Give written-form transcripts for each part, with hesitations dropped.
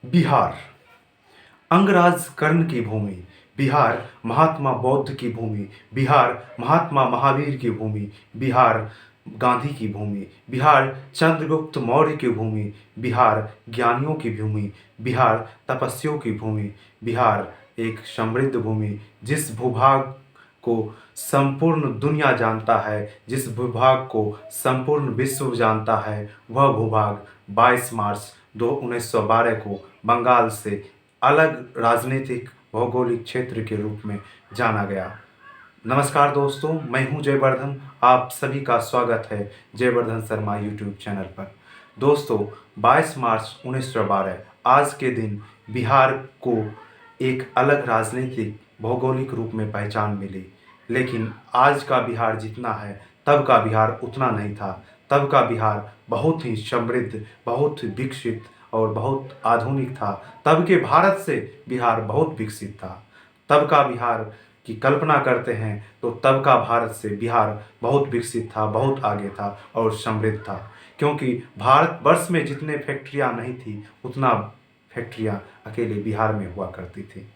बिहार अंगराज कर्ण की भूमि, बिहार महात्मा बौद्ध की भूमि, बिहार महात्मा महावीर की भूमि, बिहार गांधी की भूमि, बिहार चंद्रगुप्त मौर्य की भूमि, बिहार ज्ञानियों की भूमि, बिहार तपस्वियों की भूमि, बिहार एक समृद्ध भूमि जिस भूभाग को संपूर्ण दुनिया जानता है, जिस भूभाग को संपूर्ण विश्व जानता है, वह भूभाग 22 मार्च 1912 को बंगाल से अलग राजनीतिक भौगोलिक क्षेत्र के रूप में जाना गया। नमस्कार दोस्तों, मैं हूं जयवर्धन। आप सभी का स्वागत है जयवर्धन शर्मा यूट्यूब चैनल पर। दोस्तों, 22 मार्च 1912 आज के दिन बिहार को एक अलग राजनीतिक भौगोलिक रूप में पहचान मिली। लेकिन आज का बिहार जितना है, तब का बिहार उतना नहीं था। तब का बिहार बहुत ही समृद्ध, बहुत ही विकसित और बहुत आधुनिक था। तब के भारत से बिहार बहुत विकसित था। तब का बिहार की कल्पना करते हैं तो तब का भारत से बिहार बहुत विकसित था, बहुत आगे था और समृद्ध था। क्योंकि भारतवर्ष में जितने फैक्ट्रियां नहीं थी, उतना फैक्ट्रियां अकेले बिहार में हुआ करती थी।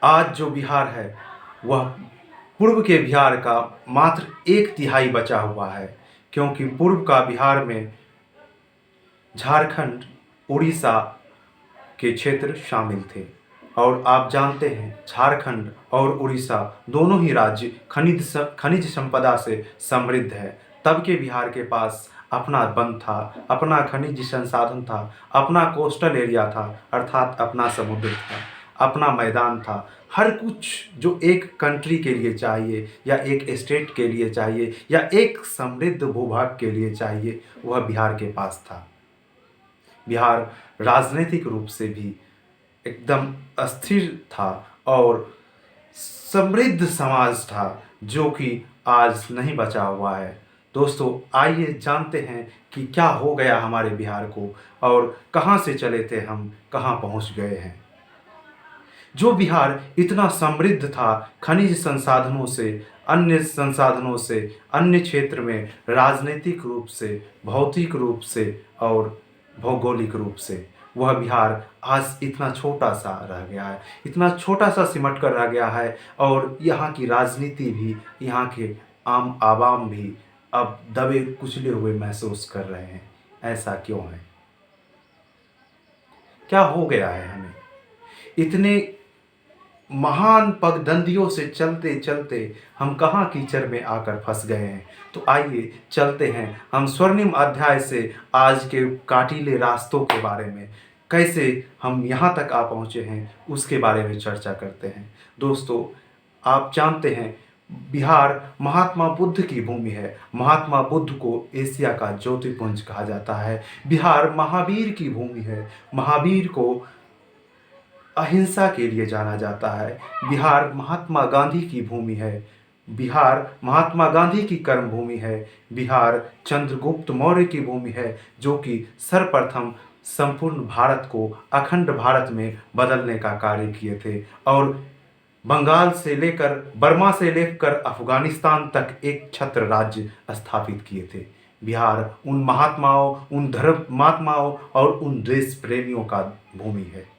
आज जो बिहार है वह पूर्व के बिहार का मात्र 1/3 बचा हुआ है। क्योंकि पूर्व का बिहार में झारखंड, उड़ीसा के क्षेत्र शामिल थे। और आप जानते हैं, झारखंड और उड़ीसा दोनों ही राज्य खनिज संपदा से समृद्ध है। तब के बिहार के पास अपना वन था, अपना खनिज संसाधन था, अपना कोस्टल एरिया था, अर्थात अपना समुद्र था, अपना मैदान था। हर कुछ जो एक कंट्री के लिए चाहिए या एक स्टेट के लिए चाहिए या एक समृद्ध भूभाग के लिए चाहिए, वह बिहार के पास था। बिहार राजनीतिक रूप से भी एकदम अस्थिर था और समृद्ध समाज था, जो कि आज नहीं बचा हुआ है। दोस्तों, आइए जानते हैं कि क्या हो गया हमारे बिहार को और कहाँ से चले थे हम, कहाँ पहुँच गए हैं। जो बिहार इतना समृद्ध था खनिज संसाधनों से, अन्य संसाधनों से, अन्य क्षेत्र में राजनीतिक रूप से, भौतिक रूप से और भौगोलिक रूप से, वह बिहार आज इतना छोटा सा रह गया है, इतना छोटा सा सिमट कर रह गया है। और यहाँ की राजनीति भी, यहाँ के आम आवाम भी अब दबे कुचले हुए महसूस कर रहे हैं। ऐसा क्यों है? क्या हो गया है हमें? इतने महान पगडंडियों से चलते चलते हम कहाँ कीचड़ में आकर फंस गए हैं। तो आइए चलते हैं हम स्वर्णिम अध्याय से आज के काटिले रास्तों के बारे में, कैसे हम यहाँ तक आ पहुँचे हैं उसके बारे में चर्चा करते हैं। दोस्तों, आप जानते हैं, बिहार महात्मा बुद्ध की भूमि है। महात्मा बुद्ध को एशिया का ज्योतिपुंज कहा जाता है। बिहार महावीर की भूमि है। महावीर को अहिंसा के लिए जाना जाता है। बिहार महात्मा गांधी की भूमि है। बिहार महात्मा गांधी की कर्म भूमि है। बिहार चंद्रगुप्त मौर्य की भूमि है, जो कि सर्वप्रथम संपूर्ण भारत को अखंड भारत में बदलने का कार्य किए थे और बंगाल से लेकर, बर्मा से लेकर अफगानिस्तान तक एक छत्र राज्य स्थापित किए थे। बिहार उन महात्माओं, उन धर्म महात्माओं और उन देश प्रेमियों का भूमि है।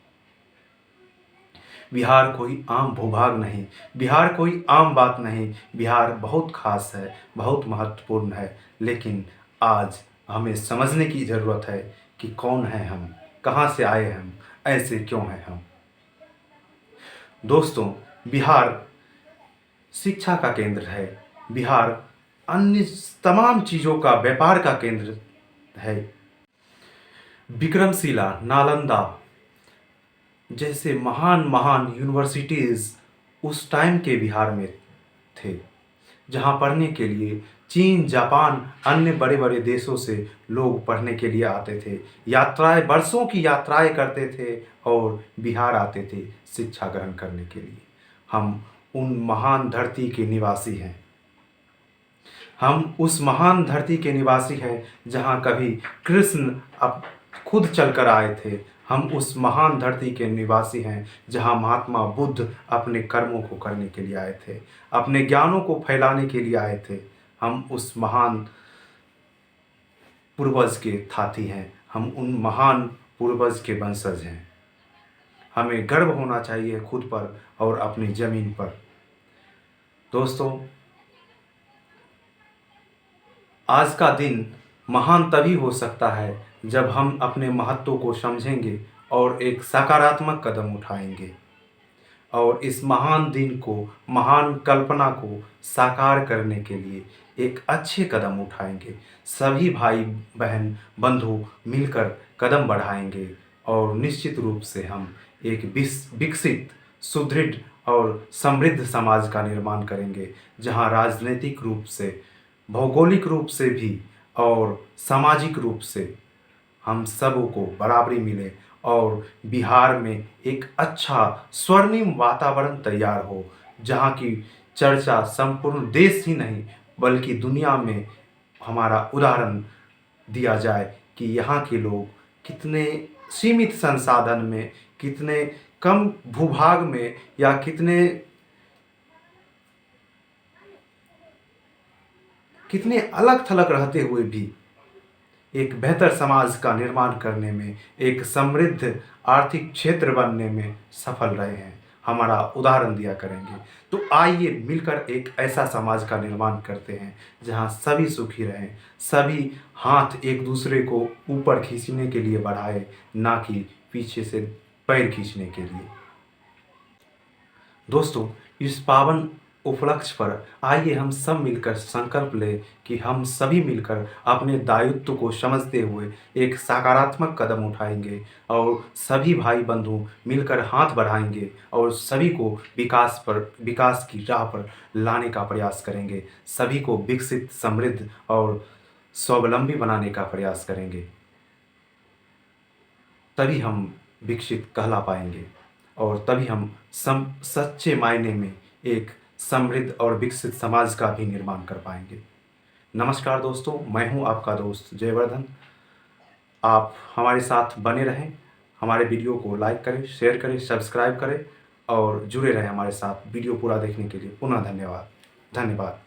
बिहार कोई आम भूभाग नहीं, बिहार कोई आम बात नहीं। बिहार बहुत खास है, बहुत महत्वपूर्ण है। लेकिन आज हमें समझने की ज़रूरत है कि कौन है हम, कहाँ से आए हम, ऐसे क्यों हैं हम। दोस्तों, बिहार शिक्षा का केंद्र है। बिहार अन्य तमाम चीज़ों का, व्यापार का केंद्र है। विक्रमशिला, नालंदा जैसे महान महान यूनिवर्सिटीज़ उस टाइम के बिहार में थे, जहाँ पढ़ने के लिए चीन, जापान, अन्य बड़े बड़े देशों से लोग पढ़ने के लिए आते थे। यात्राएं, वर्षों की यात्राएं करते थे और बिहार आते थे शिक्षा ग्रहण करने के लिए। हम उन महान धरती के निवासी हैं। हम उस महान धरती के निवासी हैं जहाँ कभी कृष्ण अब खुद चलकर आए थे। हम उस महान धरती के निवासी हैं जहाँ महात्मा बुद्ध अपने कर्मों को करने के लिए आए थे, अपने ज्ञानों को फैलाने के लिए आए थे। हम उस महान पूर्वज के थाती हैं। हम उन महान पूर्वज के वंशज हैं। हमें गर्व होना चाहिए खुद पर और अपनी ज़मीन पर। दोस्तों, आज का दिन महान तभी हो सकता है जब हम अपने महत्व को समझेंगे और एक सकारात्मक कदम उठाएंगे और इस महान दिन को, महान कल्पना को साकार करने के लिए एक अच्छे कदम उठाएंगे। सभी भाई बहन बंधु मिलकर कदम बढ़ाएंगे और निश्चित रूप से हम एक विकसित, सुदृढ़ और समृद्ध समाज का निर्माण करेंगे, जहां राजनीतिक रूप से, भौगोलिक रूप से भी और सामाजिक रूप से हम सबों को बराबरी मिले और बिहार में एक अच्छा स्वर्णिम वातावरण तैयार हो, जहाँ की चर्चा संपूर्ण देश ही नहीं बल्कि दुनिया में हमारा उदाहरण दिया जाए कि यहाँ के लोग कितने सीमित संसाधन में, कितने कम भूभाग में या कितने अलग थलग रहते हुए भी एक बेहतर समाज का निर्माण करने में, एक समृद्ध आर्थिक क्षेत्र बनने में सफल रहे हैं, हमारा उदाहरण दिया करेंगे। तो आइए मिलकर एक ऐसा समाज का निर्माण करते हैं जहां सभी सुखी रहें, सभी हाथ एक दूसरे को ऊपर खींचने के लिए बढ़ाए, ना कि पीछे से पैर खींचने के लिए। दोस्तों, इस पावन उपलक्ष्य पर आइए हम सब मिलकर संकल्प लें कि हम सभी मिलकर अपने दायित्व को समझते हुए एक सकारात्मक कदम उठाएंगे और सभी भाई बंधु मिलकर हाथ बढ़ाएंगे और सभी को विकास की राह पर लाने का प्रयास करेंगे, सभी को विकसित, समृद्ध और स्वावलंबी बनाने का प्रयास करेंगे। तभी हम विकसित कहला पाएंगे और तभी हम सच्चे मायने में एक समृद्ध और विकसित समाज का भी निर्माण कर पाएंगे। नमस्कार दोस्तों, मैं हूं आपका दोस्त जयवर्धन। आप हमारे साथ बने रहें, हमारे वीडियो को लाइक करें, शेयर करें, सब्सक्राइब करें और जुड़े रहें हमारे साथ वीडियो पूरा देखने के लिए। पुनः धन्यवाद।